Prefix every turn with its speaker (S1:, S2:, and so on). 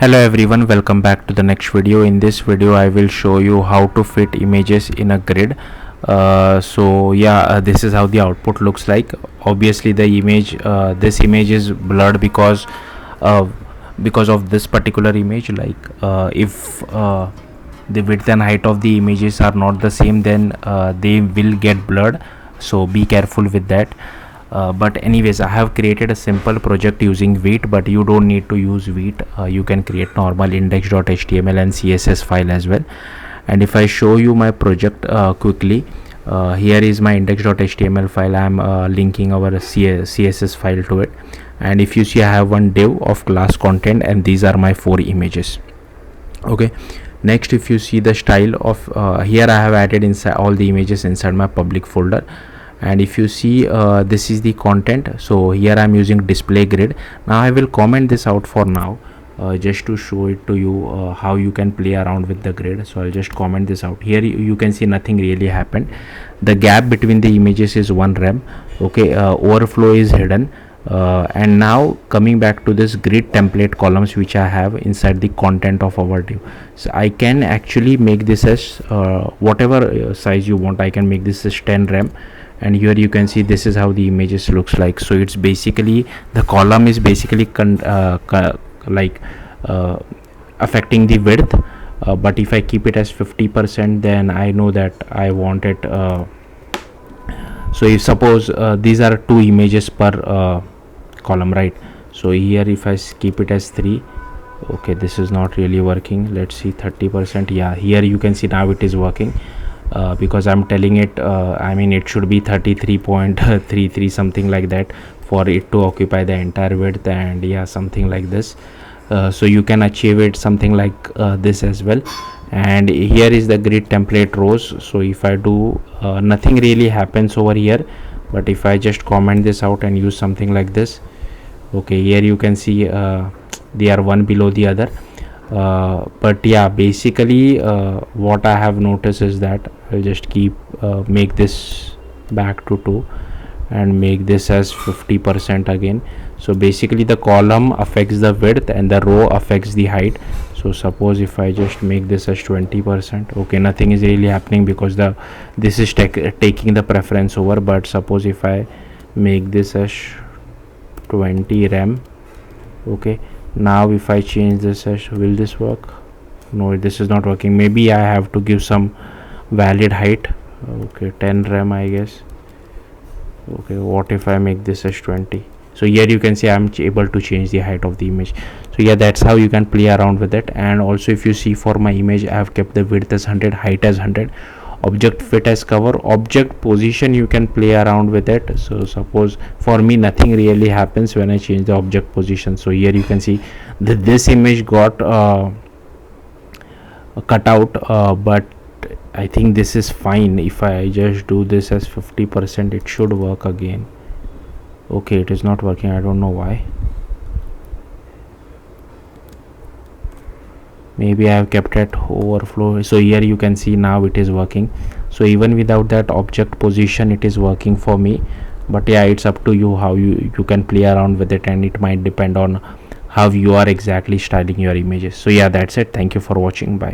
S1: Hello everyone, welcome back to the next video. In this video I will show you how to fit images in a grid. This is how the output looks like. Obviously the image, this image is blurred because of this particular image. If the width and height of the images are not the same, then they will get blurred, so be careful with that. But anyways, I have created a simple project using Wheat, but you don't need to use Wheat. You can create normal index.html and CSS file as well. And if I show you my project quickly, here is my index.html file. I am linking our CSS file to it. And if you see, I have one div of class content, and these are my 4 images. Okay. Next, if you see the style of here, I have added inside all the images inside my public folder. And if you see, this is the content. So here I am using display grid. Now I will comment this out for now, just to show it to you how you can play around with the grid. So I'll just comment this out. Here you can see nothing really happened. The gap between the images is 1 rem. Okay, overflow is hidden. And now coming back to this grid template columns which I have inside the content of our div, so I can actually make this as whatever size you want. I can make this as 10 rem. And here you can see this is how the images looks like. So it's basically, the column is basically affecting the width, but if I keep it as 50%, then I know that I want it. So if suppose these are 2 images per column, right? So here if I keep it as 3, okay, this is not really working. Let's see, 30%. Yeah, here you can see now it is working. Because I'm telling it, I mean it should be 33.33 something like that for it to occupy the entire width, and yeah, something like this. So you can achieve it something like this as well. And here is the grid template rows. So if I do, nothing really happens over here, but if I just comment this out and use something like this, okay, here you can see they are one below the other. But yeah, basically what I have noticed is that I'll just keep make this back to 2 and make this as 50% again. So basically the column affects the width and the row affects the height. So suppose if I just make this as 20%, okay, nothing is really happening because this is taking the preference over. But suppose if I make this as 20 rem, okay, now if I change this as, will this work? No, this is not working. Maybe I have to give some valid height. Okay, 10 rem I guess. Okay, what if I make this as 20? So here you can see I'm able to change the height of the image. So yeah, that's how you can play around with it. And also if you see, for my image I have kept the width as 100, height as 100, object fit as cover, object position you can play around with it. So suppose for me nothing really happens when I change the object position. So here you can see that this image got cut out, but I think this is fine. If I just do this as 50%, it should work again. Okay, it is not working. I don't know why. Maybe I have kept it overflow. So here you can see now it is working. So even without that object position, it is working for me. But yeah, it's up to you how you can play around with it, and it might depend on how you are exactly styling your images. So yeah, that's it. Thank you for watching. Bye.